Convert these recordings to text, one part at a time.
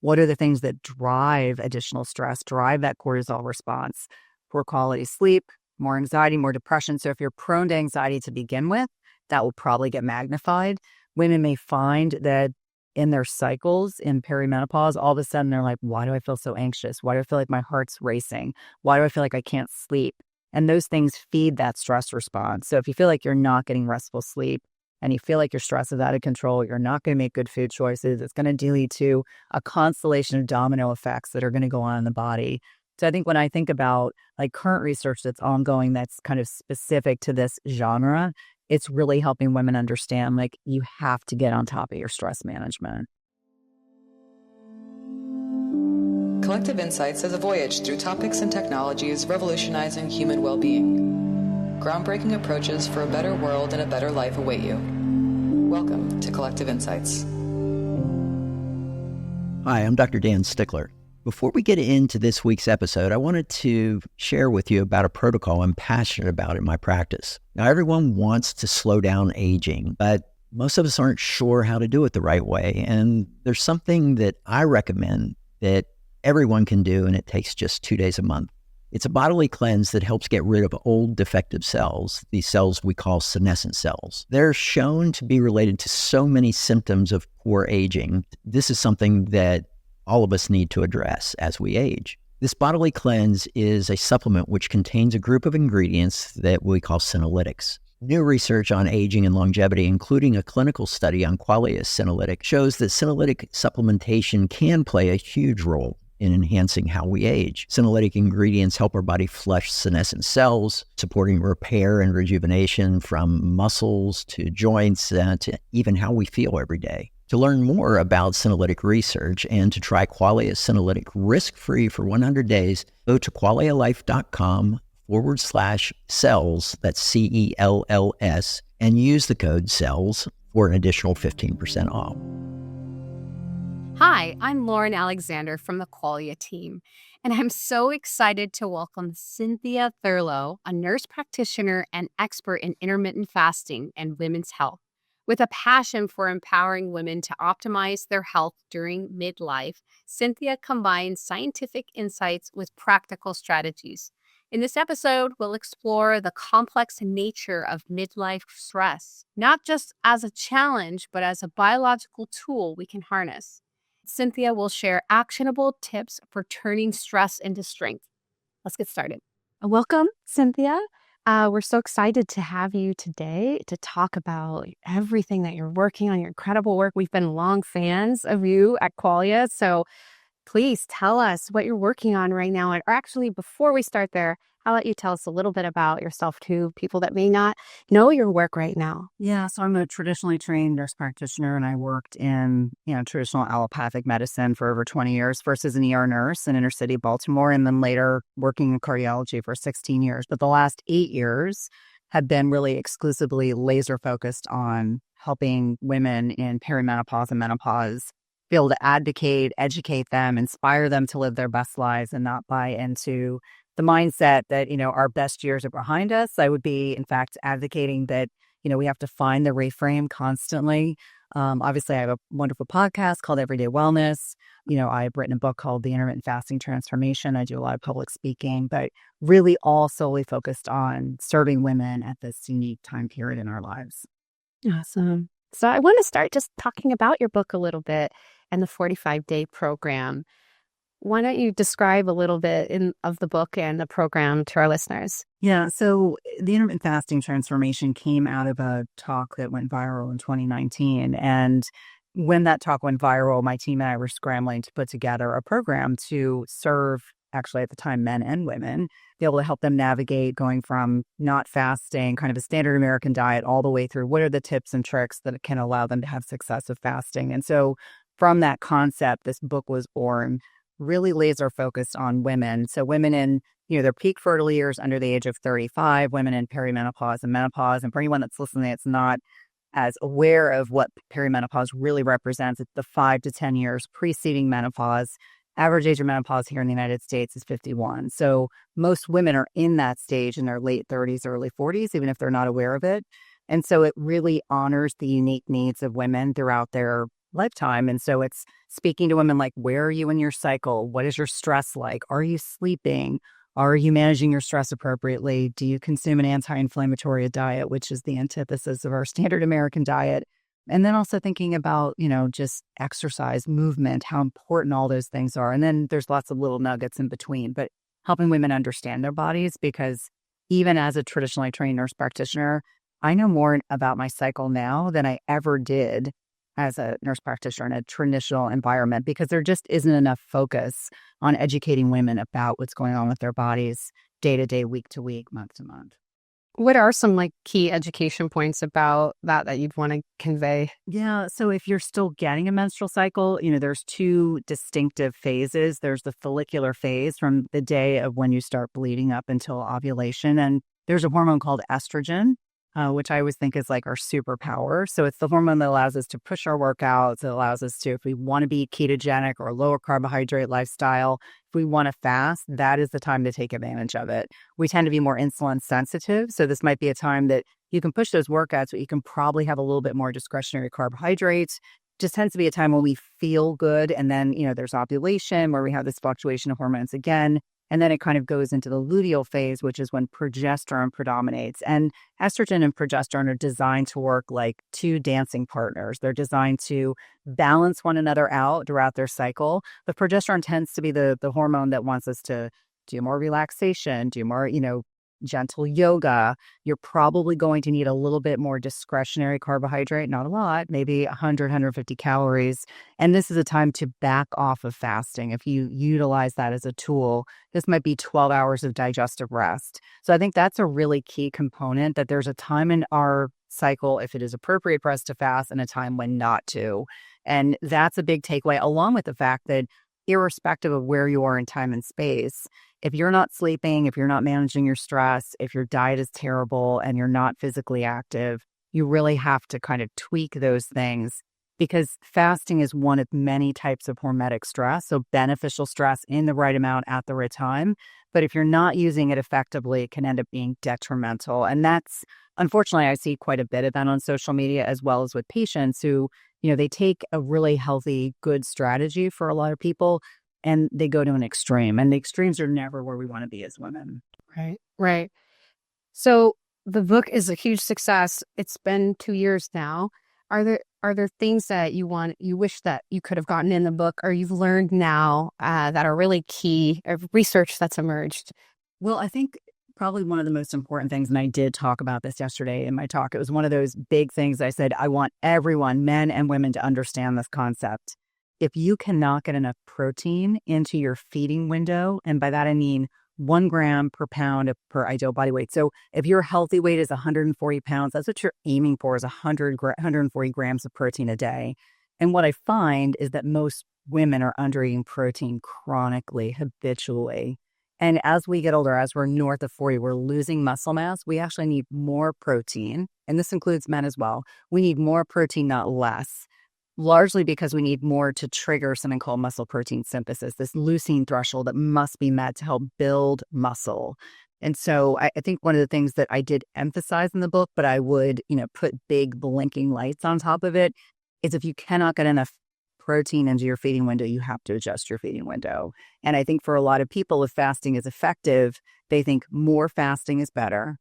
What are the things that drive additional stress, drive that cortisol response? Poor quality sleep, more anxiety, more depression. So if you're prone to anxiety to begin with, that will probably get magnified. Women may find that in their cycles in perimenopause, all of a sudden they're like, why do I feel so anxious? Why do I feel like my heart's racing? Why do I feel like I can't sleep? And those things feed that stress response. So if you feel like you're not getting restful sleep and you feel like your stress is out of control, you're not going to make good food choices, it's going to lead to a constellation of domino effects that are going to go on in the body. So I think when I think about like current research that's ongoing, that's kind of specific to this genre, it's really helping women understand, like, you have to get on top of your stress management. Collective Insights is a voyage through topics and technologies revolutionizing human well-being. Groundbreaking approaches for a better world and a better life await you. Welcome to Collective Insights. Hi, I'm Dr. Dan Stickler. Before we get into this week's episode, I wanted to share with you about a protocol I'm passionate about in my practice. Now, everyone wants to slow down aging, but most of us aren't sure how to do it the right way. And there's something that I recommend that everyone can do, and it takes just 2 days a month. It's a bodily cleanse that helps get rid of old defective cells, these cells we call senescent cells. They're shown to be related to so many symptoms of poor aging. This is something that all of us need to address as we age. This bodily cleanse is a supplement which contains a group of ingredients that we call senolytics. New research on aging and longevity, including a clinical study on Qualia senolytic, shows that senolytic supplementation can play a huge role in enhancing how we age. Senolytic ingredients help our body flush senescent cells, supporting repair and rejuvenation from muscles to joints to even how we feel every day. To learn more about senolytic research and to try Qualia senolytic risk-free for 100 days, go to qualialife.com/cells, that's CELLS, and use the code CELLS for an additional 15% off. Hi, I'm Lauren Alexander from the Qualia team, and I'm so excited to welcome Cynthia Thurlow, a nurse practitioner and expert in intermittent fasting and women's health. With a passion for empowering women to optimize their health during midlife, Cynthia combines scientific insights with practical strategies. In this episode, we'll explore the complex nature of midlife stress, not just as a challenge, but as a biological tool we can harness. Cynthia will share actionable tips for turning stress into strength. Let's get started. Welcome, Cynthia. We're so excited to have you today to talk about everything that you're working on, your incredible work. We've been long fans of you at Qualia, so please tell us what you're working on right now. Or actually, before we start there, I'll let you tell us a little bit about yourself to people that may not know your work right now. Yeah, so I'm a traditionally trained nurse practitioner, and I worked in traditional allopathic medicine for over 20 years, first as an ER nurse in inner city Baltimore, and then later working in cardiology for 16 years. But the last 8 years have been really exclusively laser focused on helping women in perimenopause and menopause be able to advocate, educate them, inspire them to live their best lives and not buy into the mindset that, our best years are behind us. I would be, in fact, advocating that, we have to find the reframe constantly. Obviously, I have a wonderful podcast called Everyday Wellness. I've written a book called The Intermittent Fasting Transformation. I do a lot of public speaking, but really all solely focused on serving women at this unique time period in our lives. Awesome. So I want to start just talking about your book a little bit and the 45-day program. Why don't you describe a little bit of the book and the program to our listeners? Yeah, so the Intermittent Fasting Transformation came out of a talk that went viral in 2019. And when that talk went viral, my team and I were scrambling to put together a program to serve, actually at the time, men and women, be able to help them navigate going from not fasting, kind of a standard American diet, all the way through what are the tips and tricks that can allow them to have success with fasting. And so from that concept, this book was born, really laser focused on women. So women in, their peak fertile years under the age of 35, women in perimenopause and menopause. And for anyone that's listening that's not as aware of what perimenopause really represents, it's the 5 to 10 years preceding menopause. Average age of menopause here in the United States is 51. So most women are in that stage in their late 30s, early 40s, even if they're not aware of it. And so it really honors the unique needs of women throughout their lifetime. And so it's speaking to women like, where are you in your cycle? What is your stress like? Are you sleeping? Are you managing your stress appropriately? Do you consume an anti-inflammatory diet, which is the antithesis of our standard American diet? And then also thinking about, just exercise, movement, how important all those things are. And then there's lots of little nuggets in between, but helping women understand their bodies, because even as a traditionally trained nurse practitioner, I know more about my cycle now than I ever did as a nurse practitioner in a traditional environment, because there just isn't enough focus on educating women about what's going on with their bodies day to day, week to week, month to month. What are some key education points about that you'd want to convey? Yeah. So if you're still getting a menstrual cycle, there's two distinctive phases. There's the follicular phase from the day of when you start bleeding up until ovulation. And there's a hormone called estrogen, which I always think is like our superpower. So it's the hormone that allows us to push our workouts. It allows us to, if we want to be ketogenic or a lower carbohydrate lifestyle, if we want to fast, that is the time to take advantage of it. We tend to be more insulin sensitive. So this might be a time that you can push those workouts, but you can probably have a little bit more discretionary carbohydrates. Just tends to be a time when we feel good. And then, there's ovulation where we have this fluctuation of hormones again. And then it kind of goes into the luteal phase, which is when progesterone predominates. And estrogen and progesterone are designed to work like two dancing partners. They're designed to balance one another out throughout their cycle. But progesterone tends to be the hormone that wants us to do more relaxation, do more, gentle yoga. You're probably going to need a little bit more discretionary carbohydrate, not a lot, maybe 100, 150 calories. And this is a time to back off of fasting. If you utilize that as a tool, this might be 12 hours of digestive rest. So I think that's a really key component, that there's a time in our cycle, if it is appropriate for us to fast, and a time when not to. And that's a big takeaway, along with the fact that irrespective of where you are in time and space, if you're not sleeping, if you're not managing your stress, if your diet is terrible and you're not physically active, you really have to kind of tweak those things, because fasting is one of many types of hormetic stress. So beneficial stress in the right amount at the right time. But if you're not using it effectively, it can end up being detrimental. And that's, unfortunately, I see quite a bit of that on social media, as well as with patients who, they take a really healthy, good strategy for a lot of people, and they go to an extreme. And the extremes are never where we want to be as women. Right. Right. So the book is a huge success. It's been 2 years now. Are there things that you wish that you could have gotten in the book, or you've learned now that are really key, of research that's emerged? Well, I think probably one of the most important things, and I did talk about this yesterday in my talk, it was one of those big things I said, I want everyone, men and women, to understand this concept. If you cannot get enough protein into your feeding window, and by that I mean 1 gram per pound per ideal body weight. So if your healthy weight is 140 pounds, that's what you're aiming for, is 140 grams of protein a day. And what I find is that most women are under eating protein chronically, habitually. And as we get older, as we're north of 40, we're losing muscle mass. We actually need more protein. And this includes men as well. We need more protein, not less, largely because we need more to trigger something called muscle protein synthesis, this leucine threshold that must be met to help build muscle. And so I think one of the things that I did emphasize in the book, but I would, put big blinking lights on top of it, is if you cannot get enough protein into your feeding window, you have to adjust your feeding window. And I think for a lot of people, if fasting is effective, they think more fasting is better,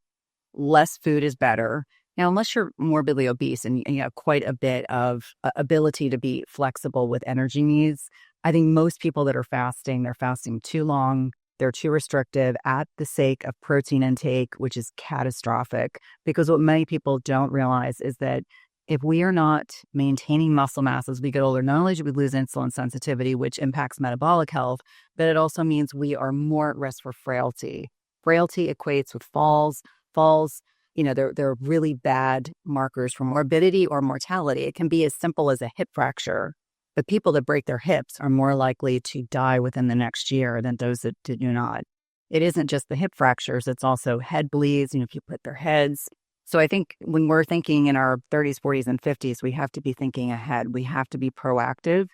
less food is better. Now, unless you're morbidly obese and you have quite a bit of ability to be flexible with energy needs, I think most people that are fasting, they're fasting too long, they're too restrictive at the sake of protein intake, which is catastrophic. Because what many people don't realize is that if we are not maintaining muscle mass as we get older, not only do we lose insulin sensitivity, which impacts metabolic health, but it also means we are more at risk for frailty. Frailty equates with falls. Falls, they're really bad markers for morbidity or mortality. It can be as simple as a hip fracture. But people that break their hips are more likely to die within the next year than those that do not. It isn't just the hip fractures, it's also head bleeds, people hit their heads. So I think when we're thinking in our 30s, 40s, and 50s, we have to be thinking ahead. We have to be proactive.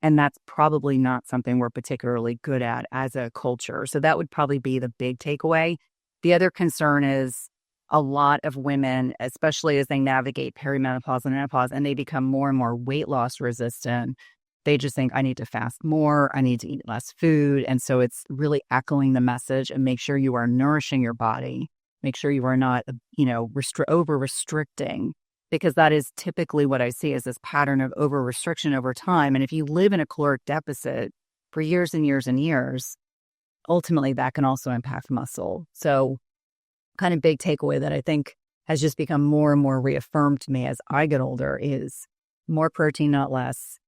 And that's probably not something we're particularly good at as a culture. So that would probably be the big takeaway. The other concern is a lot of women, especially as they navigate perimenopause and menopause, and they become more and more weight loss resistant, they just think, I need to fast more, I need to eat less food. And so it's really echoing the message, and make sure you are nourishing your body. Make sure you are not, over restricting, because that is typically what I see is this pattern of over restriction over time. And if you live in a caloric deficit for years and years and years, ultimately that can also impact muscle. So kind of big takeaway that I think has just become more and more reaffirmed to me as I get older is more protein, not less.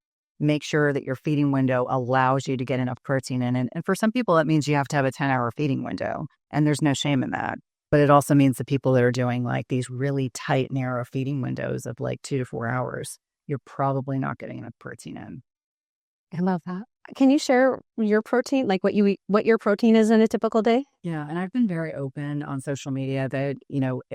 Make sure that your feeding window allows you to get enough protein in. And for some people, that means you have to have a 10-hour feeding window. And there's no shame in that. But it also means the people that are doing like these really tight, narrow feeding windows of like 2 to 4 hours, you're probably not getting enough protein in. I love that. Can you share your protein, like what you eat, what your protein is in a typical day? Yeah. And I've been very open on social media that,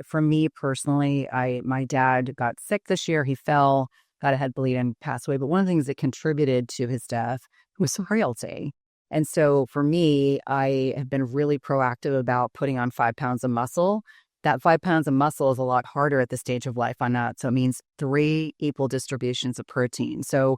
for me personally, my dad got sick this year. He fell, got a head bleed, and passed away. But one of the things that contributed to his death was frailty. And so for me, I have been really proactive about putting on 5 pounds of muscle. That 5 pounds of muscle is a lot harder at this stage of life on that. So it means 3 equal distributions of protein. So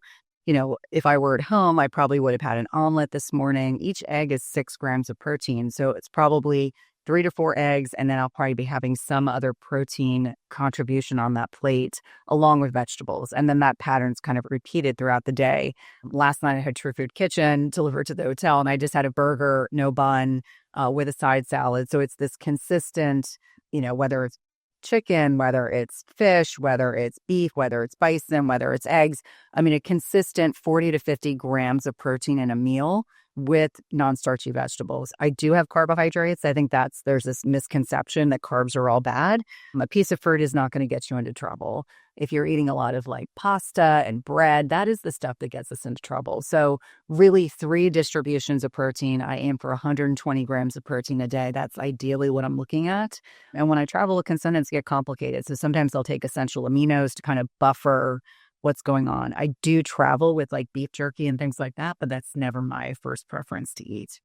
if I were at home, I probably would have had an omelet this morning. Each egg is 6 grams of protein. So it's probably 3 to 4 eggs. And then I'll probably be having some other protein contribution on that plate along with vegetables. And then that pattern's kind of repeated throughout the day. Last night I had True Food Kitchen delivered to the hotel, and I just had a burger, no bun, with a side salad. So it's this consistent, whether it's chicken, whether it's fish, whether it's beef, whether it's bison, whether it's eggs. I mean, a consistent 40 to 50 grams of protein in a meal with non-starchy vegetables. I do have carbohydrates. I think there's this misconception that carbs are all bad. A piece of fruit is not going to get you into trouble. If you're eating a lot of like pasta and bread, that is the stuff that gets us into trouble. So really 3 distributions of protein. I aim for 120 grams of protein a day. That's ideally what I'm looking at. And when I travel, it can sometimes get complicated. So sometimes I'll take essential aminos to kind of buffer what's going on. I do travel with like beef jerky and things like that, but that's never my first preference to eat.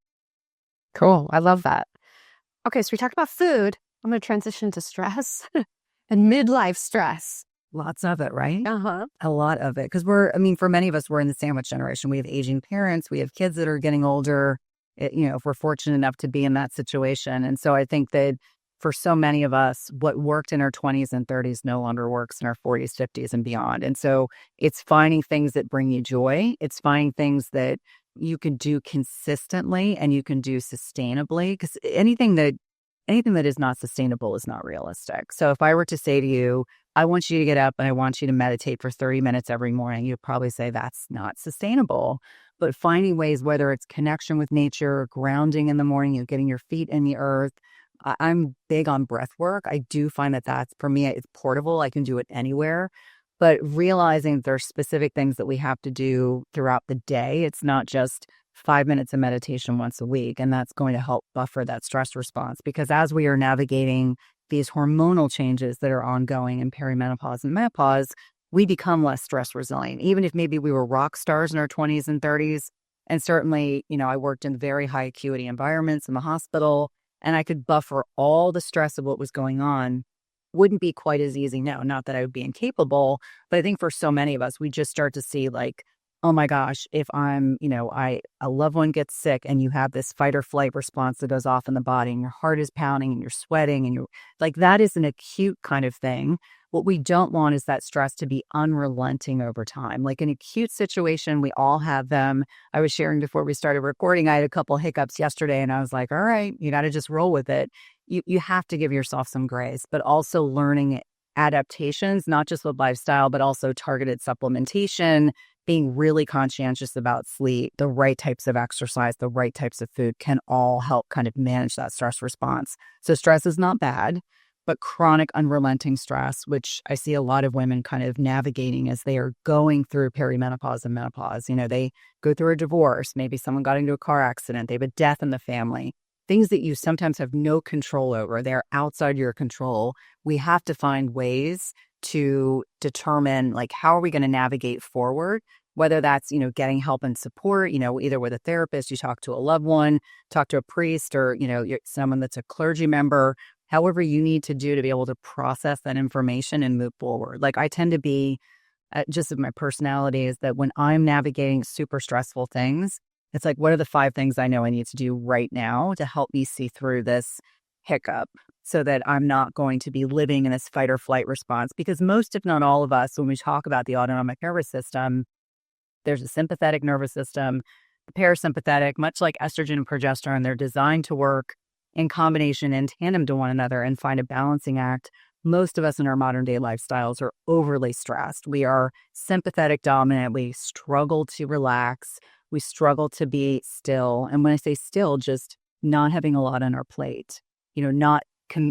Cool. I love that. Okay, so we talked about food. I'm going to transition to stress and midlife stress. Lots of it, right? Uh-huh. A lot of it. Because for many of us, we're in the sandwich generation. We have aging parents. We have kids that are getting older, if we're fortunate enough to be in that situation. And so I think that for so many of us, what worked in our 20s and 30s no longer works in our 40s, 50s, and beyond. And so it's finding things that bring you joy. It's finding things that you can do consistently and you can do sustainably. Because anything that is not sustainable is not realistic. So if I were to say to you, I want you to get up and I want you to meditate for 30 minutes every morning, you'd probably say that's not sustainable. But finding ways, whether it's connection with nature, grounding in the morning, getting your feet in the earth. I'm big on breath work. I do find that's, for me, it's portable. I can do it anywhere. But realizing there's specific things that we have to do throughout the day. It's not just 5 minutes of meditation once a week. And that's going to help buffer that stress response. Because as we are navigating these hormonal changes that are ongoing in perimenopause and menopause, we become less stress resilient. Even if maybe we were rock stars in our 20s and 30s. And certainly, I worked in very high acuity environments in the hospital, and I could buffer all the stress of what was going on. Wouldn't be quite as easy now. Not that I would be incapable, but I think for so many of us, we just start to see like, oh my gosh, if I'm, a loved one gets sick and you have this fight or flight response that goes off in the body and your heart is pounding and you're sweating and you're like, that is an acute kind of thing. What we don't want is that stress to be unrelenting over time. Like an acute situation, we all have them. I was sharing before we started recording, I had a couple hiccups yesterday and I was like, all right, you got to just roll with it. You have to give yourself some grace, but also learning adaptations, not just with lifestyle, but also targeted supplementation, being really conscientious about sleep, the right types of exercise, the right types of food can all help kind of manage that stress response. So stress is not bad, but chronic unrelenting stress, which I see a lot of women kind of navigating as they are going through perimenopause and menopause. They go through a divorce, maybe someone got into a car accident, they have a death in the family, things that you sometimes have no control over. They're outside your control. We have to find ways to determine like, how are we going to navigate forward? Whether that's, getting help and support, either with a therapist, you talk to a loved one, talk to a priest, or, you're someone that's a clergy member, however you need to do to be able to process that information and move forward. Like I tend to be, just of my personality is that when I'm navigating super stressful things, it's like, what are the 5 things I know I need to do right now to help me see through this hiccup so that I'm not going to be living in this fight or flight response? Because most, if not all of us, when we talk about the autonomic nervous system, there's a sympathetic nervous system, the parasympathetic, much like estrogen and progesterone, they're designed to work in combination in tandem to one another and find a balancing act. Most of us in our modern day lifestyles are overly stressed. We are sympathetic dominant. We struggle to relax. We struggle to be still. And when I say still, just not having a lot on our plate, not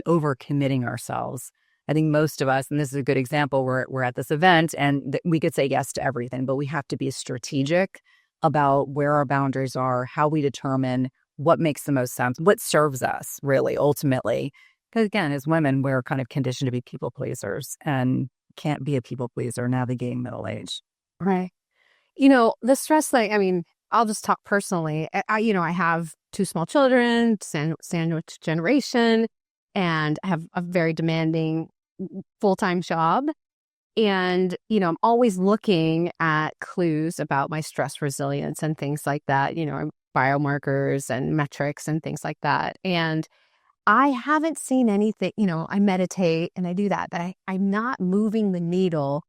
over committing ourselves. I think most of us, and this is a good example, we're at this event and we could say yes to everything, but we have to be strategic about where our boundaries are, how we determine what makes the most sense, what serves us really ultimately. Because again, as women, we're kind of conditioned to be people pleasers and can't be a people pleaser navigating middle age. Right. The stress, I'll just talk personally. I have 2 small children, sandwich generation, and I have a very demanding full-time job. And, I'm always looking at clues about my stress resilience and things like that, biomarkers and metrics and things like that. And I haven't seen anything, I meditate and I do that, but I'm not moving the needle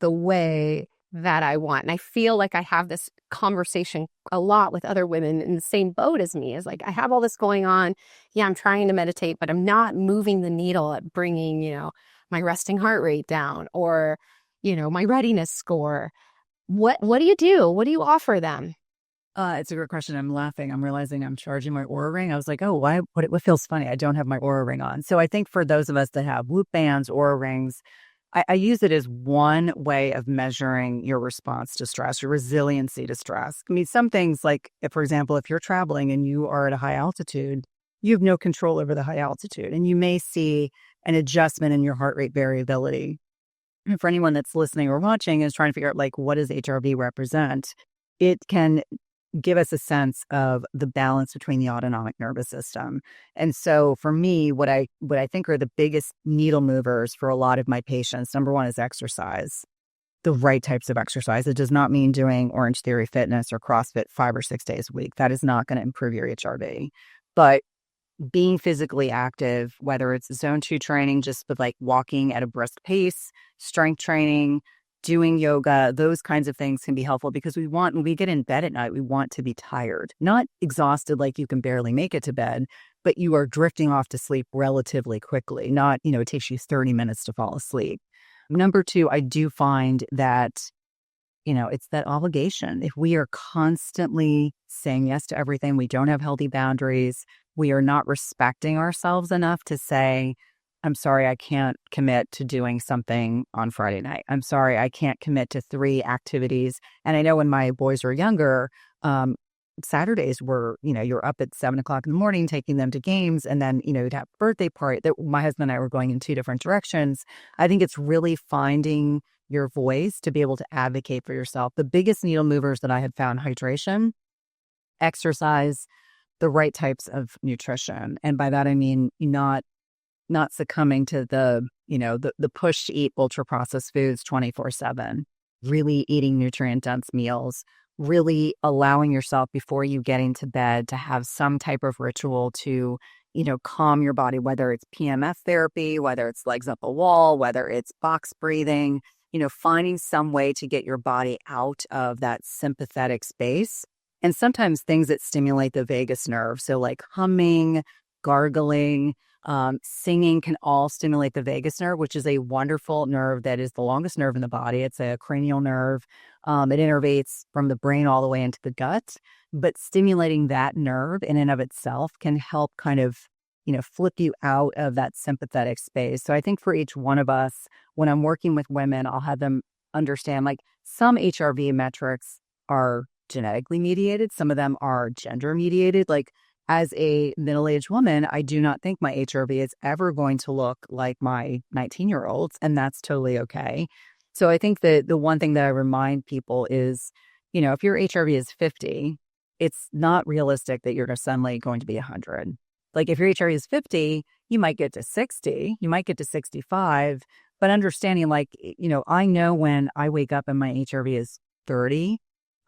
the way that I want. And I feel like I have this conversation a lot with other women in the same boat as me. Is like, I have all this going on. Yeah, I'm trying to meditate, but I'm not moving the needle at bringing, my resting heart rate down or, my readiness score. What do you do? What do you offer them? It's a great question. I'm laughing. I'm realizing I'm charging my Aura ring. I was like, oh, why? What feels funny? I don't have my Aura ring on. So I think for those of us that have Whoop bands, Aura rings, I use it as one way of measuring your response to stress, your resiliency to stress. I mean, some things like, for example, if you're traveling and you are at a high altitude, you have no control over the high altitude, and you may see an adjustment in your heart rate variability. And for anyone that's listening or watching is trying to figure out, like, what does HRV represent? It can give us a sense of the balance between the autonomic nervous system. And so for me, what I think are the biggest needle movers for a lot of my patients, number one is exercise, the right types of exercise. It does not mean doing Orange Theory Fitness or CrossFit 5 or 6 days a week. That is not going to improve your HRV. But being physically active, whether it's zone 2 training, just with like walking at a brisk pace, strength training, doing yoga, those kinds of things can be helpful because when we get in bed at night, we want to be tired, not exhausted like you can barely make it to bed, but you are drifting off to sleep relatively quickly, not, it takes you 30 minutes to fall asleep. Number 2, I do find that, it's that obligation. If we are constantly saying yes to everything, we don't have healthy boundaries, we are not respecting ourselves enough to say, I'm sorry, I can't commit to doing something on Friday night. I'm sorry, I can't commit to 3 activities. And I know when my boys were younger, Saturdays were, you're up at 7:00 in the morning, taking them to games. And then, you'd have a birthday party that my husband and I were going in 2 different directions. I think it's really finding your voice to be able to advocate for yourself. The biggest needle movers that I had found: hydration, exercise, the right types of nutrition. And by that, I mean, not succumbing to the push to eat ultra processed foods 24/7, really eating nutrient dense meals, really allowing yourself before you get into bed to have some type of ritual to, calm your body, whether it's PMF therapy, whether it's legs up a wall, whether it's box breathing, finding some way to get your body out of that sympathetic space. And sometimes things that stimulate the vagus nerve. So like humming, gargling, singing can all stimulate the vagus nerve, which is a wonderful nerve that is the longest nerve in the body. It's a cranial nerve. It innervates from the brain all the way into the gut. But stimulating that nerve in and of itself can help kind of, flip you out of that sympathetic space. So I think for each one of us, when I'm working with women, I'll have them understand, like, some HRV metrics are genetically mediated. Some of them are gender mediated. Like, as a middle-aged woman, I do not think my HRV is ever going to look like my 19-year-olds, and that's totally okay. So I think that the one thing that I remind people is, if your HRV is 50, it's not realistic that you're suddenly going to be 100. Like, if your HRV is 50, You might get to 60, you might get to 65, but understanding like, I know when I wake up and my HRV is 30,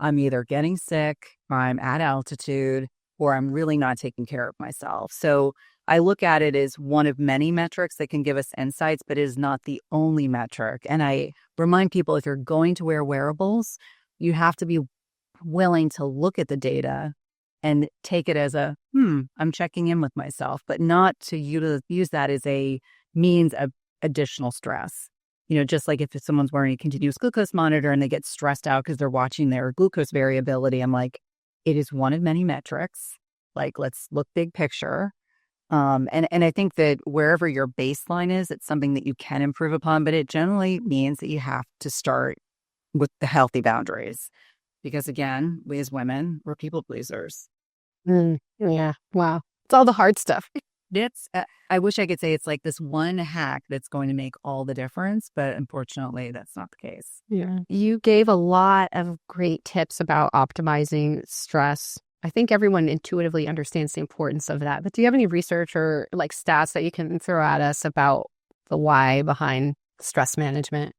I'm either getting sick, I'm at altitude, or I'm really not taking care of myself. So I look at it as one of many metrics that can give us insights, but it is not the only metric. And I remind people, if you're going to wear wearables, you have to be willing to look at the data and take it as I'm checking in with myself, but not to use that as a means of additional stress. Just like if someone's wearing a continuous glucose monitor and they get stressed out because they're watching their glucose variability, I'm like, it is one of many metrics. Like, let's look big picture. And I think that wherever your baseline is, it's something that you can improve upon, but it generally means that you have to start with the healthy boundaries. Because again, we as women, we're people pleasers. Yeah. Wow. It's all the hard stuff. I wish I could say it's like this one hack that's going to make all the difference, but unfortunately, that's not the case. Yeah. You gave a lot of great tips about optimizing stress. I think everyone intuitively understands the importance of that. But do you have any research or like stats that you can throw at us about the why behind stress management?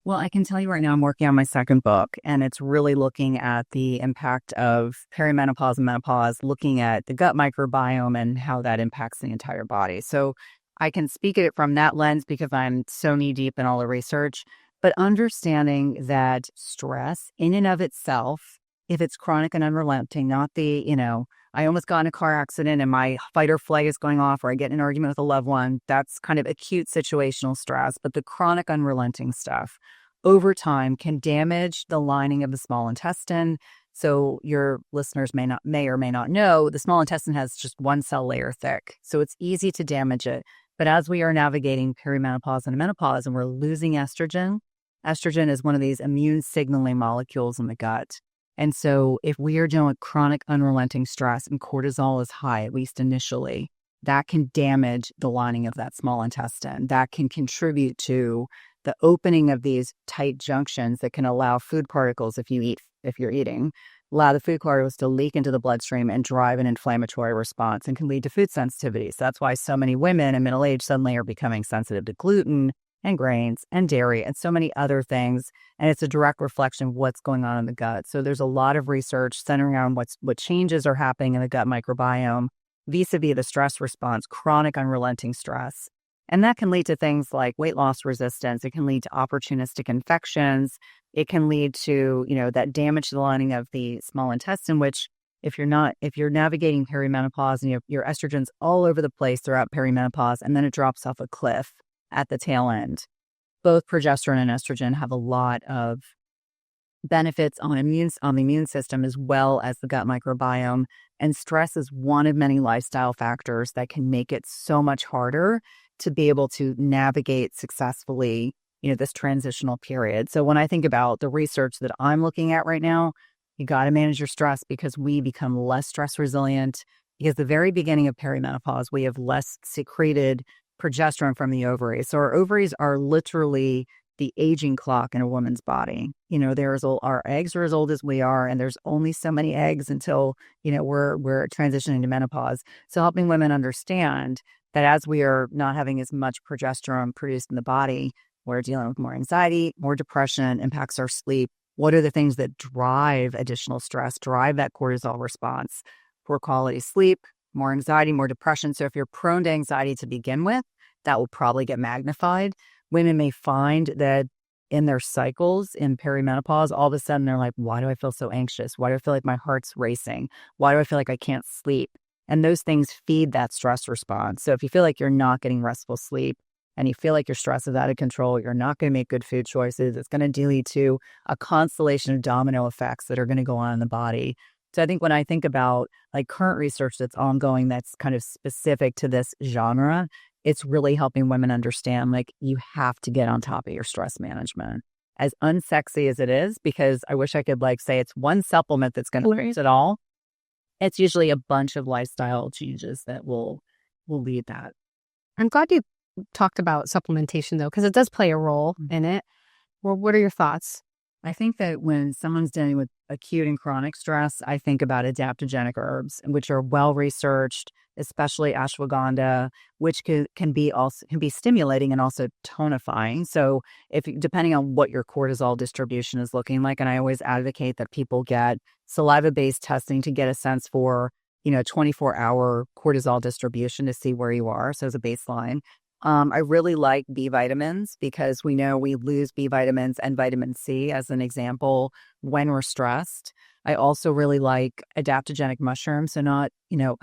Well, I can tell you right now, I'm working on my second book, and it's really looking at the impact of perimenopause and menopause, looking at the gut microbiome and how that impacts the entire body. So I can speak at it from that lens because I'm so knee deep in all the research, but understanding that stress in and of itself, if it's chronic and unrelenting, not I almost got in a car accident and my fight or flight is going off, or I get in an argument with a loved one, that's kind of acute situational stress. But the chronic unrelenting stuff over time can damage the lining of the small intestine. So your listeners may or may not know, the small intestine has just one cell layer thick. So it's easy to damage it. But as we are navigating perimenopause and menopause and we're losing estrogen is one of these immune signaling molecules in the gut. And so if we are dealing with chronic unrelenting stress and cortisol is high, at least initially, that can damage the lining of that small intestine. That can contribute to the opening of these tight junctions that can allow food particles, if you're eating, allow the food particles to leak into the bloodstream and drive an inflammatory response and can lead to food sensitivity. So that's why so many women in middle age suddenly are becoming sensitive to gluten and grains and dairy and so many other things. And it's a direct reflection of what's going on in the gut. So there's a lot of research centering around what changes are happening in the gut microbiome vis-a-vis the stress response, chronic unrelenting stress. And that can lead to things like weight loss resistance. It can lead to opportunistic infections. It can lead to, that damage to the lining of the small intestine, which if you're navigating perimenopause and your estrogen's all over the place throughout perimenopause, and then it drops off a cliff at the tail end. Both progesterone and estrogen have a lot of benefits on the immune system as well as the gut microbiome. And stress is one of many lifestyle factors that can make it so much harder to be able to navigate successfully, this transitional period. So when I think about the research that I'm looking at right now, you got to manage your stress because we become less stress resilient. Because the very beginning of perimenopause, we have less secreted progesterone from the ovaries. So our ovaries are literally the aging clock in a woman's body. Our eggs are as old as we are, and there's only so many eggs until, we're transitioning to menopause. So helping women understand that as we are not having as much progesterone produced in the body, we're dealing with more anxiety, more depression, impacts our sleep. What are the things that drive additional stress, drive that cortisol response? Poor quality sleep, more anxiety, more depression. So if you're prone to anxiety to begin with, that will probably get magnified. Women may find that in their cycles in perimenopause, all of a sudden they're like, why do I feel so anxious? Why do I feel like my heart's racing? Why do I feel like I can't sleep? And those things feed that stress response. So if you feel like you're not getting restful sleep and you feel like your stress is out of control, you're not going to make good food choices. It's going to lead to a constellation of domino effects that are going to go on in the body. So I think when I think about like current research that's ongoing, that's kind of specific to this genre, it's really helping women understand, like, you have to get on top of your stress management. As unsexy as it is, because I wish I could say it's one supplement that's going to fix it all. It's usually a bunch of lifestyle changes that will lead that. I'm glad you talked about supplementation, though, because it does play a role in it. Well, what are your thoughts? I think that when someone's dealing with acute and chronic stress, I think about adaptogenic herbs, which are well-researched. especially ashwagandha, which can be stimulating and also tonifying. So if depending on what your cortisol distribution is looking like, and I always advocate that people get saliva-based testing to get a sense for 24-hour cortisol distribution to see where you are. So as a baseline. I really like B vitamins because we know we lose B vitamins and vitamin C as an example when we're stressed. I also really like adaptogenic mushrooms. So not,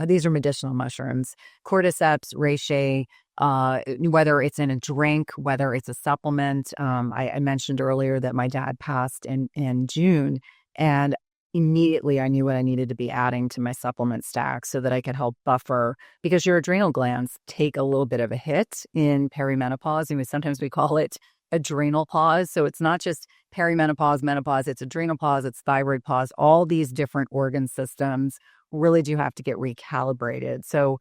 these are medicinal mushrooms, cordyceps, reishi, whether it's in a drink, whether it's a supplement. I mentioned earlier that my dad passed in June, and immediately I knew what I needed to be adding to my supplement stack so that I could help buffer, because your adrenal glands take a little bit of a hit in perimenopause. And sometimes we call it adrenal pause. So it's not just perimenopause, menopause, it's adrenal pause, it's thyroid pause. All these different organ systems really do have to get recalibrated. So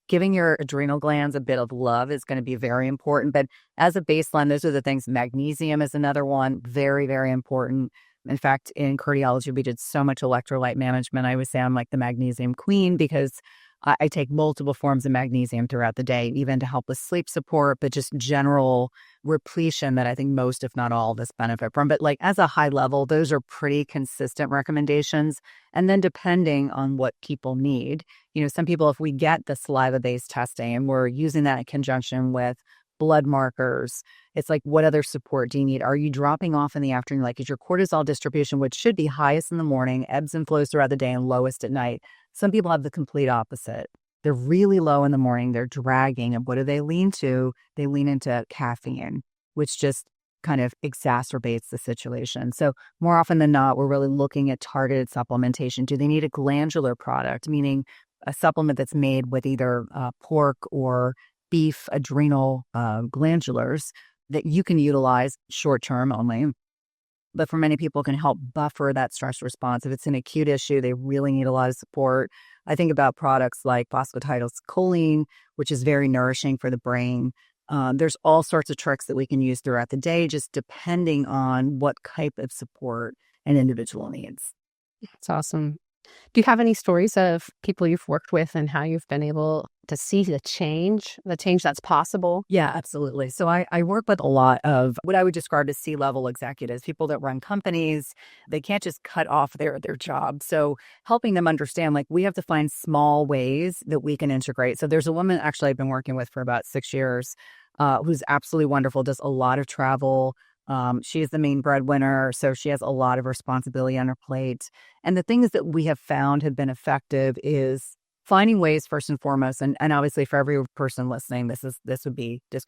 giving your adrenal glands a bit of love is going to be very important. But as a baseline, those are the things. Magnesium is another one, very, very important. In fact, in cardiology, we did so much electrolyte management. I always say I'm like the magnesium queen because I take multiple forms of magnesium throughout the day, even to help with sleep support, but just general repletion that I think most, if not all of us, benefit from. But like as a high level, those are pretty consistent recommendations. And then depending on what people need, some people, if we get the saliva-based testing and we're using that in conjunction with blood markers, it's like, what other support do you need? Are you dropping off in the afternoon? Like, is your cortisol distribution, which should be highest in the morning, ebbs and flows throughout the day, and lowest at night? Some people have the complete opposite. They're really low in the morning. They're dragging. And what do they lean to? They lean into caffeine, which just kind of exacerbates the situation. So more often than not, we're really looking at targeted supplementation. Do they need a glandular product, meaning a supplement that's made with either pork or beef adrenal glandulars that you can utilize short term only, but for many people can help buffer that stress response. If it's an acute issue, they really need a lot of support. I think about products like phosphatidylcholine, which is very nourishing for the brain. There's all sorts of tricks that we can use throughout the day, just depending on what type of support an individual needs. That's awesome. Do you have any stories of people you've worked with and how you've been able to see the change that's possible? Yeah, absolutely. So I work with a lot of what I would describe as C-level executives, people that run companies. They can't just cut off their job. So helping them understand, like, we have to find small ways that we can integrate. So there's a woman actually I've been working with for about 6 years who's absolutely wonderful, does a lot of travel. She is the main breadwinner, so she has a lot of responsibility on her plate. And the things that we have found have been effective is finding ways, first and foremost, and obviously for every person listening, this could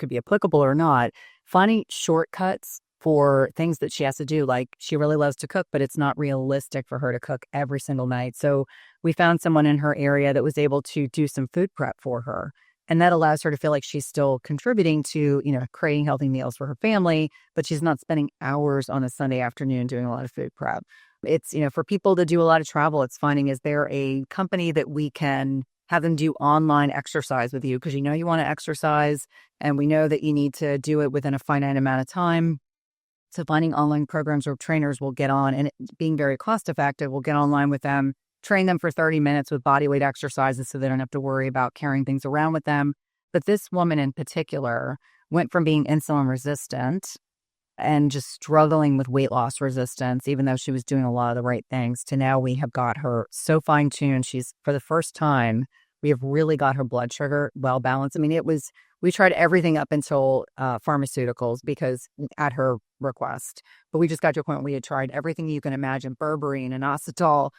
be applicable or not, finding shortcuts for things that she has to do. Like, she really loves to cook, but it's not realistic for her to cook every single night. So we found someone in her area that was able to do some food prep for her. And that allows her to feel like she's still contributing to, creating healthy meals for her family, but she's not spending hours on a Sunday afternoon doing a lot of food prep. It's, for people that do a lot of travel, it's finding, is there a company that we can have them do online exercise with you? Because you want to exercise, and we know that you need to do it within a finite amount of time. So finding online programs where trainers will get on, and it being very cost effective, we'll get online with them, train them for 30 minutes with body weight exercises so they don't have to worry about carrying things around with them. But this woman in particular went from being insulin resistant and just struggling with weight loss resistance, even though she was doing a lot of the right things, to now we have got her so fine-tuned. She's, for the first time, we have really got her blood sugar well balanced. I mean, we tried everything up until pharmaceuticals, because at her request, but we just got to a point where we had tried everything you can imagine, berberine, inositol,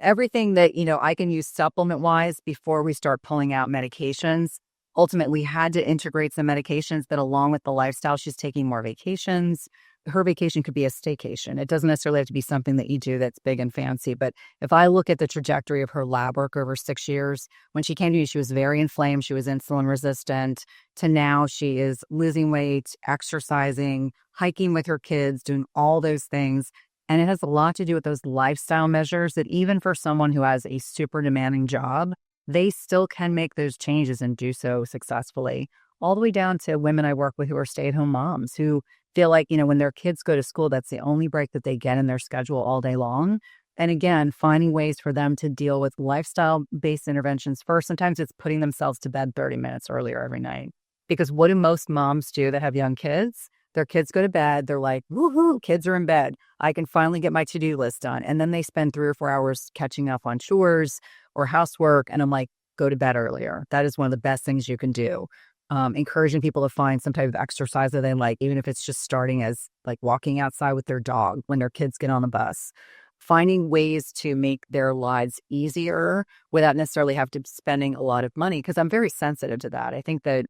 everything that, I can use supplement wise before we start pulling out medications. Ultimately had to integrate some medications that, along with the lifestyle, she's taking more vacations. Her vacation could be a staycation. It doesn't necessarily have to be something that you do that's big and fancy. But if I look at the trajectory of her lab work over 6 years, when she came to me, she was very inflamed. She was insulin resistant, to now she is losing weight, exercising, hiking with her kids, doing all those things. And it has a lot to do with those lifestyle measures that even for someone who has a super demanding job, they still can make those changes and do so successfully. All the way down to women I work with who are stay-at-home moms who feel like, when their kids go to school, that's the only break that they get in their schedule all day long. And again, finding ways for them to deal with lifestyle-based interventions first. Sometimes it's putting themselves to bed 30 minutes earlier every night. Because what do most moms do that have young kids? Their kids go to bed. They're like, woohoo, kids are in bed. I can finally get my to-do list done. And then they spend 3 or 4 hours catching up on chores or housework. And I'm like, go to bed earlier. That is one of the best things you can do. Encouraging people to find some type of exercise that they like, even if it's just starting as like walking outside with their dog when their kids get on the bus. Finding ways to make their lives easier without necessarily have to spending a lot of money, because I'm very sensitive to that. I think that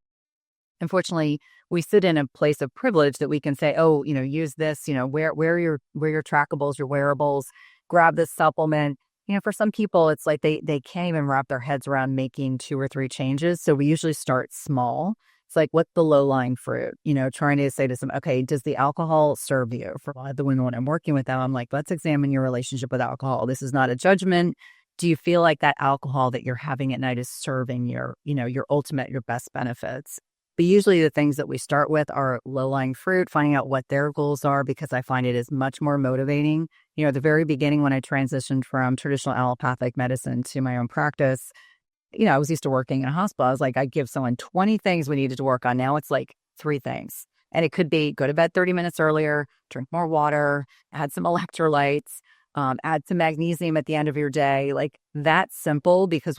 unfortunately we sit in a place of privilege that we can say, oh, use this, wear your trackables, your wearables, grab this supplement. For some people, it's like they can't even wrap their heads around making 2 or 3 changes. So we usually start small. It's like, what's the low-lying fruit? Trying to say to some, okay, does the alcohol serve you? For a lot of the women when I'm working with them, I'm like, let's examine your relationship with alcohol. This is not a judgment. Do you feel like that alcohol that you're having at night is serving your ultimate, your best benefits? But usually the things that we start with are low-lying fruit, finding out what their goals are, because I find it is much more motivating. At the very beginning when I transitioned from traditional allopathic medicine to my own practice, I was used to working in a hospital. I was like, I'd give someone 20 things we needed to work on. Now it's like 3 things. And it could be go to bed 30 minutes earlier, drink more water, add some electrolytes, add some magnesium at the end of your day. Like, that's simple, because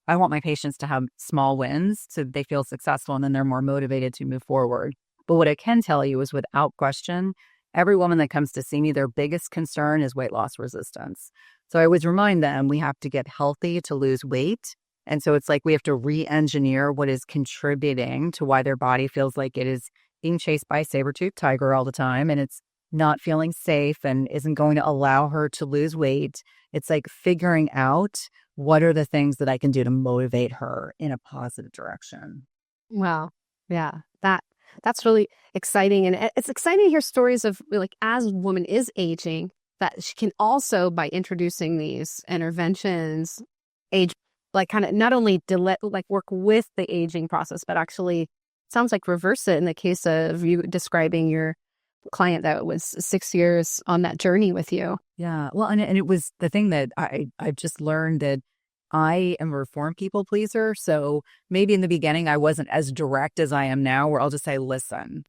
I want my patients to have small wins so they feel successful, and then they're more motivated to move forward. But what I can tell you is, without question, every woman that comes to see me, their biggest concern is weight loss resistance. So I always remind them we have to get healthy to lose weight. And so it's like we have to re-engineer what is contributing to why their body feels like it is being chased by a saber-toothed tiger all the time, and it's not feeling safe and isn't going to allow her to lose weight. It's like figuring out what are the things that I can do to motivate her in a positive direction. Wow. Yeah. That's really exciting. And it's exciting to hear stories of, like, as a woman is aging, that she can also, by introducing these interventions, age, like, kind of not only work with the aging process, but actually sounds like reverse it in the case of you describing your client that was 6 years on that journey with you. Yeah. Well, and it was the thing that I've just learned, that I am a reformed people pleaser. So maybe in the beginning, I wasn't as direct as I am now, where I'll just say, listen,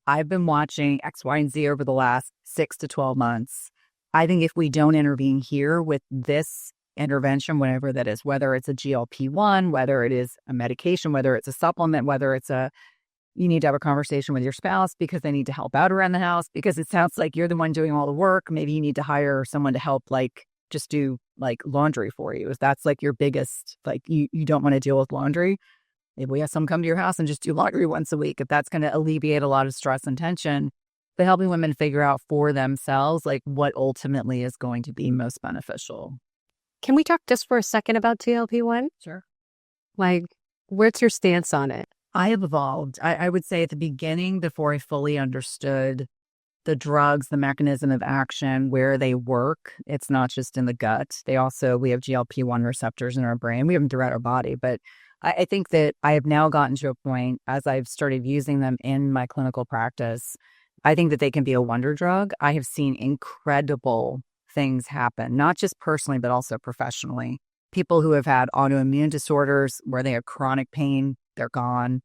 I've been watching X, Y, and Z over the last 6 to 12 months. I think if we don't intervene here with this intervention, whatever that is, whether it's a GLP-1, whether it is a medication, whether it's a supplement, whether it's you need to have a conversation with your spouse because they need to help out around the house, because it sounds like you're the one doing all the work. Maybe you need to hire someone to help, like, just do like laundry for you. If that's like your biggest, like, you don't want to deal with laundry, maybe we have someone come to your house and just do laundry once a week. If that's going to alleviate a lot of stress and tension, but helping women figure out for themselves, like, what ultimately is going to be most beneficial. Can we talk just for a second about GLP-1? Sure. Like, where's your stance on it? I have evolved. I would say at the beginning, before I fully understood the drugs, the mechanism of action, where they work, it's not just in the gut. We have GLP-1 receptors in our brain. We have them throughout our body. But I think that I have now gotten to a point, as I've started using them in my clinical practice, I think that they can be a wonder drug. I have seen incredible things happen, not just personally, but also professionally. People who have had autoimmune disorders where they have chronic pain, they're gone.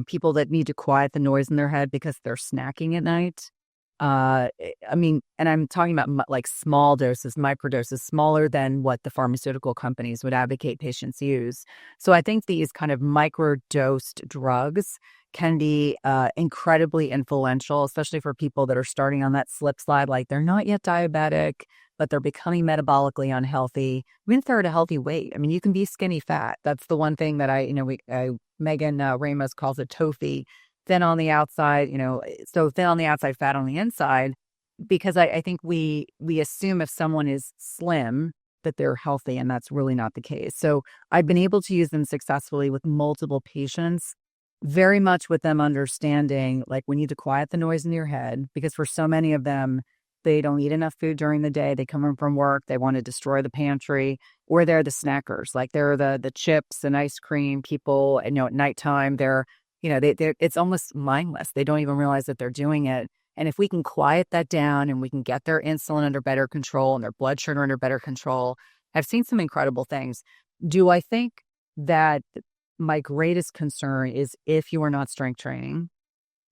People that need to quiet the noise in their head because they're snacking at night. I mean, and I'm talking about like small doses, microdoses, smaller than what the pharmaceutical companies would advocate patients use. So I think these kind of microdosed drugs can be incredibly influential, especially for people that are starting on that slip slide, like they're not yet diabetic, but they're becoming metabolically unhealthy. Even if they're at a healthy weight, I mean, you can be skinny fat. That's the one thing that Megan Ramos calls it TOFI. Thin on the outside, so thin on the outside, fat on the inside, because I think we assume if someone is slim that they're healthy, and that's really not the case. So I've been able to use them successfully with multiple patients, very much with them understanding, like, we need to quiet the noise in your head, because for so many of them, they don't eat enough food during the day. They come in from work, they want to destroy the pantry, or they're the snackers, like they're the chips and ice cream people, and at nighttime, they're it's almost mindless. They don't even realize that they're doing it. And if we can quiet that down and we can get their insulin under better control and their blood sugar under better control, I've seen some incredible things. Do I think that my greatest concern is if you are not strength training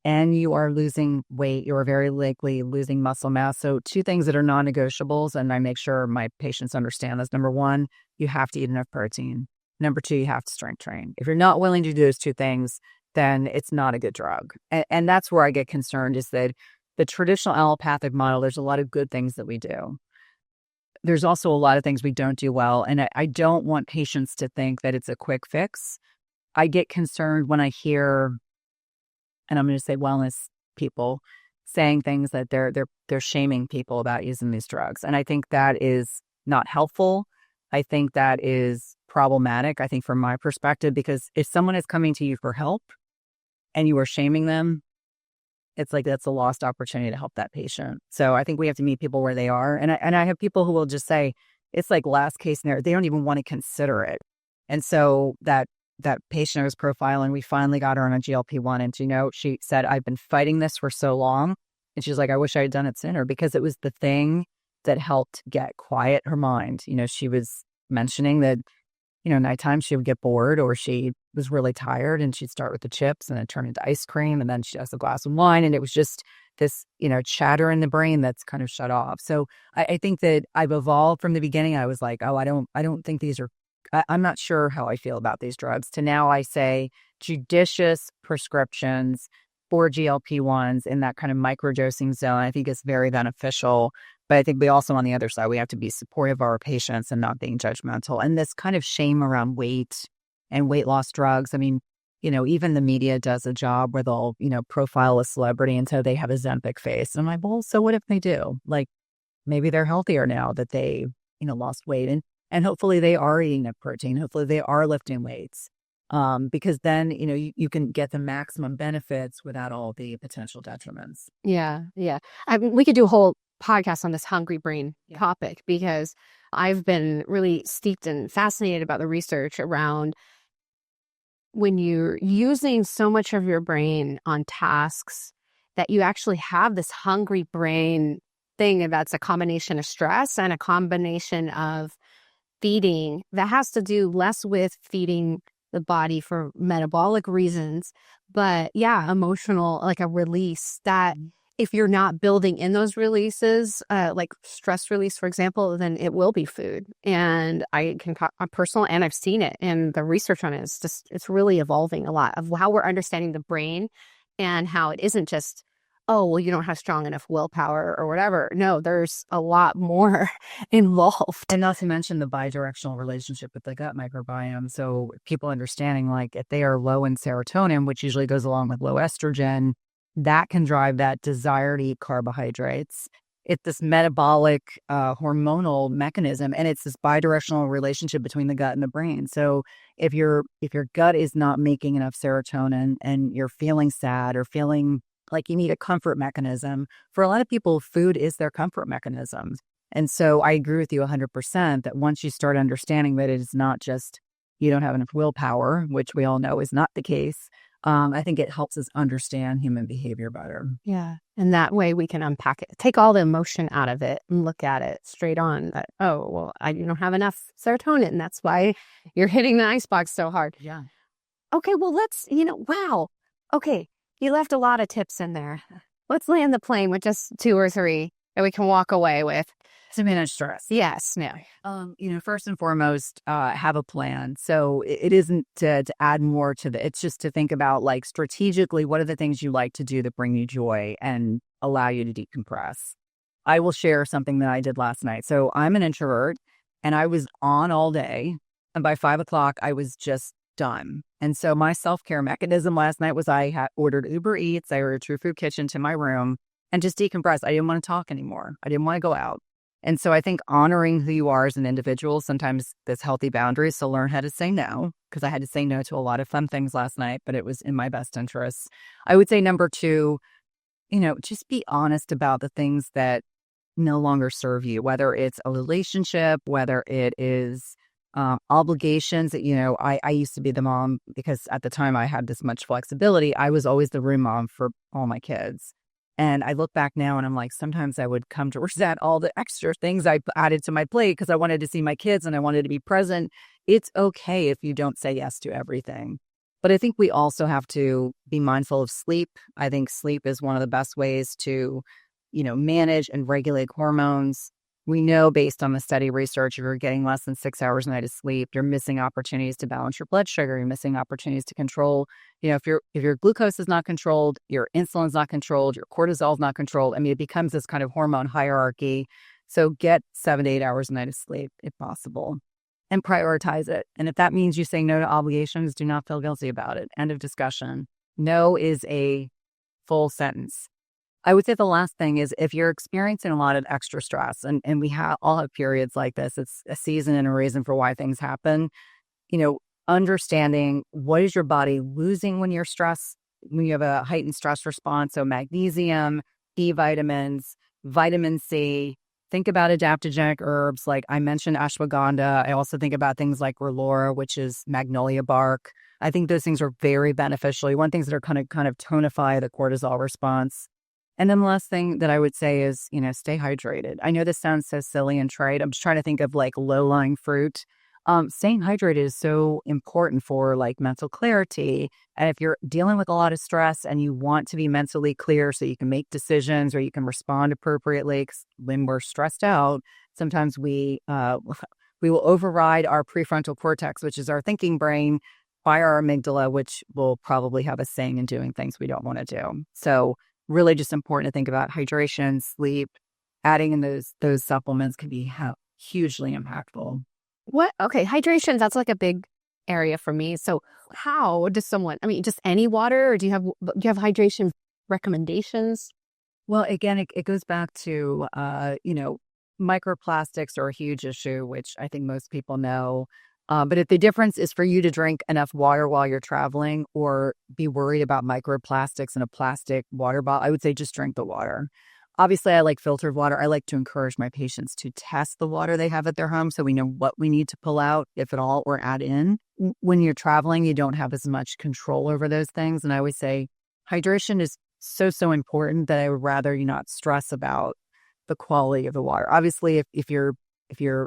and you are losing weight, you are very likely losing muscle mass. So two things that are non-negotiables, and I make sure my patients understand this. Number one, you have to eat enough protein. Number two, you have to strength train. If you're not willing to do those two things, then it's not a good drug. And that's where I get concerned, is that the traditional allopathic model, there's a lot of good things that we do. There's also a lot of things we don't do well. And I don't want patients to think that it's a quick fix. I get concerned when I hear, and I'm going to say wellness people, saying things that they're shaming people about using these drugs. And I think that is not helpful. I think that is problematic, I think, from my perspective, because if someone is coming to you for help and you are shaming them, it's like that's a lost opportunity to help that patient. So I think we have to meet people where they are. And I have people who will just say, it's like last case scenario. They don't even want to consider it. And so that patient I was profiling, we finally got her on a GLP-1. And, she said, I've been fighting this for so long. And she's like, I wish I had done it sooner, because it was the thing that helped quiet her mind. She was mentioning that, nighttime she would get bored, or she was really tired, and she'd start with the chips and then turn into ice cream, and then she has a glass of wine. And it was just this, chatter in the brain that's kind of shut off. So I think that I've evolved from the beginning. I was like, oh, I don't think these are, I'm not sure how I feel about these drugs, to now I say judicious prescriptions for GLP-1s in that kind of microdosing zone. I think it's very beneficial. But I think we also, on the other side, we have to be supportive of our patients and not being judgmental. And this kind of shame around weight and weight loss drugs. I mean, even the media does a job where they'll, profile a celebrity until they have a Ozempic face. And I'm like, well, so what if they do? Like, maybe they're healthier now that they, lost weight. And hopefully they are eating enough protein. Hopefully they are lifting weights. Because then, you can get the maximum benefits without all the potential detriments. Yeah. Yeah. I mean, we could do a whole podcast on this hungry brain topic, because I've been really steeped and fascinated about the research around when you're using so much of your brain on tasks that you actually have this hungry brain thing. And that's a combination of stress and a combination of feeding that has to do less with feeding the body for metabolic reasons, but emotional, like a release that if you're not building in those releases, like stress release, for example, then it will be food. And I can talk on personal, and I've seen it, and the research on it is just, it's really evolving a lot of how we're understanding the brain, and how it isn't just, oh, well, you don't have strong enough willpower or whatever. No, there's a lot more involved. And not to mention the bidirectional relationship with the gut microbiome. So people understanding, like, if they are low in serotonin, which usually goes along with low estrogen, that can drive that desire to eat carbohydrates. It's this metabolic hormonal mechanism, and it's this bidirectional relationship between the gut and the brain. So if your gut is not making enough serotonin and you're feeling sad or feeling like you need a comfort mechanism, for a lot of people, food is their comfort mechanism. And so I agree with you 100% that once you start understanding that it is not just you don't have enough willpower, which we all know is not the case, I think it helps us understand human behavior better. Yeah. And that way we can unpack it, take all the emotion out of it and look at it straight on that, oh, well, you don't have enough serotonin. And that's why you're hitting the icebox so hard. Yeah. Okay, well, let's, wow. Okay, you left a lot of tips in there. Let's land the plane with just 2 or 3 that we can walk away with. To manage stress. Yes. No. First and foremost, have a plan. So it isn't to add more to it's just to think about, like, strategically, what are the things you like to do that bring you joy and allow you to decompress. I will share something that I did last night. So I'm an introvert, and I was on all day, and by 5 o'clock, I was just done. And so my self-care mechanism last night was I had ordered Uber Eats. I ordered True Food Kitchen to my room and just decompress. I didn't want to talk anymore. I didn't want to go out. And so I think honoring who you are as an individual, sometimes there's healthy boundaries. So learn how to say no, because I had to say no to a lot of fun things last night, but it was in my best interests. I would say number 2, just be honest about the things that no longer serve you, whether it's a relationship, whether it is obligations that, I used to be the mom because at the time I had this much flexibility. I was always the room mom for all my kids. And I look back now and I'm like, sometimes I would come to resent all the extra things I added to my plate because I wanted to see my kids and I wanted to be present. It's okay if you don't say yes to everything. But I think we also have to be mindful of sleep. I think sleep is one of the best ways to, manage and regulate hormones. We know based on the study research, if you're getting less than 6 hours a night of sleep, you're missing opportunities to balance your blood sugar. You're missing opportunities to control, if your glucose is not controlled, your insulin's not controlled, your cortisol is not controlled. I mean, it becomes this kind of hormone hierarchy. So get 7 to 8 hours a night of sleep if possible, and prioritize it. And if that means you say no to obligations, do not feel guilty about it. End of discussion. No is a full sentence. I would say the last thing is if you're experiencing a lot of extra stress, and we all have periods like this, it's a season and a reason for why things happen, understanding what is your body losing when you're stressed, when you have a heightened stress response. So magnesium, B vitamins, vitamin C. Think about adaptogenic herbs. Like I mentioned ashwagandha. I also think about things like relora, which is magnolia bark. I think those things are very beneficial. You want things that are kind of tonify the cortisol response. And then the last thing that I would say is, stay hydrated. I know this sounds so silly and trite. I'm just trying to think of like low-lying fruit. Staying hydrated is so important for like mental clarity. And if you're dealing with a lot of stress and you want to be mentally clear so you can make decisions or you can respond appropriately, 'cause when we're stressed out, sometimes we will override our prefrontal cortex, which is our thinking brain, by our amygdala, which will probably have us saying and doing things we don't want to do. So really just important to think about hydration, sleep, adding in those supplements can be hugely impactful. Okay, hydration, that's like a big area for me. So how does someone, just any water, or do you have hydration recommendations? Well, again, it goes back to, microplastics are a huge issue, which I think most people know. But if the difference is for you to drink enough water while you're traveling or be worried about microplastics in a plastic water bottle, I would say just drink the water. Obviously, I like filtered water. I like to encourage my patients to test the water they have at their home so we know what we need to pull out, if at all, or add in. When you're traveling, you don't have as much control over those things. And I always say hydration is so important that I would rather you not stress about the quality of the water. Obviously, if you're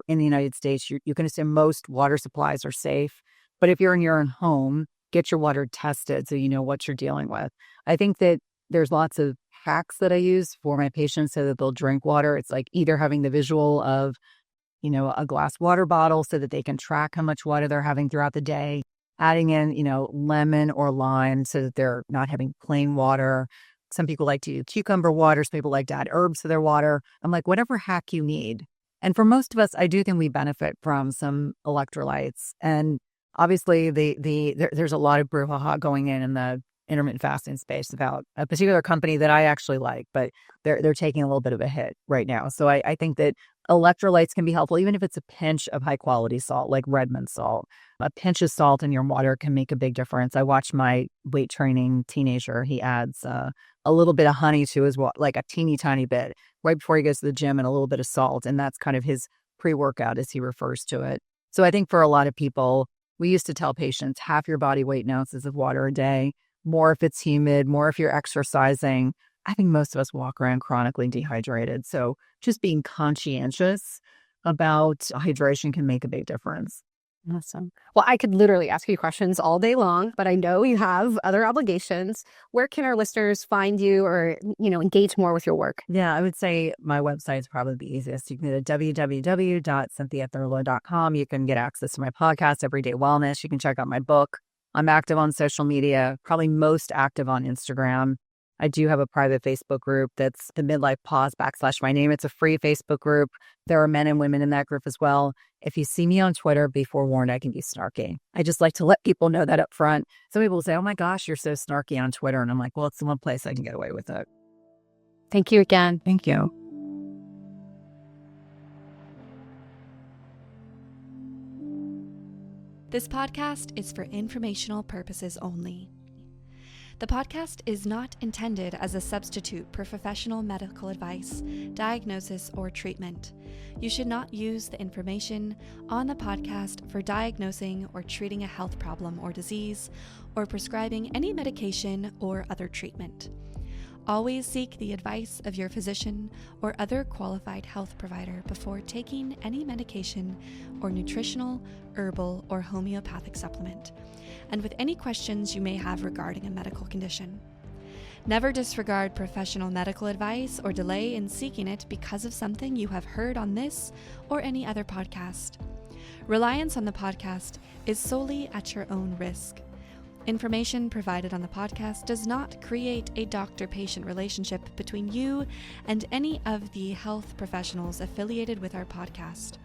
in the United States, you can assume most water supplies are safe. But if you're in your own home, get your water tested so you know what you're dealing with. I think that there's lots of hacks that I use for my patients so that they'll drink water. It's like either having the visual of, a glass water bottle so that they can track how much water they're having throughout the day, adding in, lemon or lime so that they're not having plain water. Some people like to use cucumber water. Some people like to add herbs to their water. I'm like, whatever hack you need. And for most of us, I do think we benefit from some electrolytes. And obviously, there's a lot of brouhaha going in the intermittent fasting space about a particular company that I actually like, but they're taking a little bit of a hit right now. So I think that electrolytes can be helpful, even if it's a pinch of high quality salt, like Redmond salt. A pinch of salt in your water can make a big difference. I watch my weight training teenager. He adds a little bit of honey to his water, like a teeny tiny bit, right before he goes to the gym, and a little bit of salt. And that's kind of his pre-workout, as he refers to it. So I think for a lot of people, we used to tell patients half your body weight in ounces of water a day, more if it's humid, more if you're exercising. I think most of us walk around chronically dehydrated. So just being conscientious about hydration can make a big difference. Awesome. Well, I could literally ask you questions all day long, but I know you have other obligations. Where can our listeners find you or, engage more with your work? Yeah, I would say my website is probably the easiest. You can go to www.cynthiathurlow.com. You can get access to my podcast, Everyday Wellness. You can check out my book. I'm active on social media, probably most active on Instagram. I do have a private Facebook group that's the Midlife Pause / my name. It's a free Facebook group. There are men and women in that group as well. If you see me on Twitter, be forewarned, I can be snarky. I just like to let people know that up front. Some people say, oh my gosh, you're so snarky on Twitter. And I'm like, well, it's the one place I can get away with it. Thank you again. Thank you. This podcast is for informational purposes only. The podcast is not intended as a substitute for professional medical advice, diagnosis, or treatment. You should not use the information on the podcast for diagnosing or treating a health problem or disease, or prescribing any medication or other treatment. Always seek the advice of your physician or other qualified health provider before taking any medication or nutritional, herbal, or homeopathic supplement, and with any questions you may have regarding a medical condition. Never disregard professional medical advice or delay in seeking it because of something you have heard on this or any other podcast. Reliance on the podcast is solely at your own risk. Information provided on the podcast does not create a doctor-patient relationship between you and any of the health professionals affiliated with our podcast.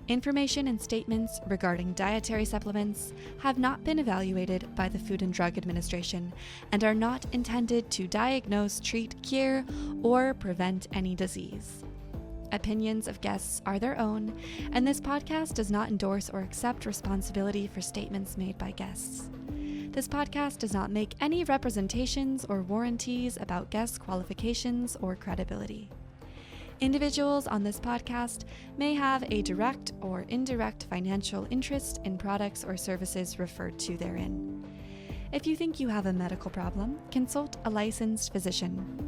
Information and statements regarding dietary supplements have not been evaluated by the Food and Drug Administration and are not intended to diagnose, treat, cure, or prevent any disease. Opinions of guests are their own, and this podcast does not endorse or accept responsibility for statements made by guests. This podcast does not make any representations or warranties about guest qualifications or credibility. Individuals on this podcast may have a direct or indirect financial interest in products or services referred to therein. If you think you have a medical problem, consult a licensed physician.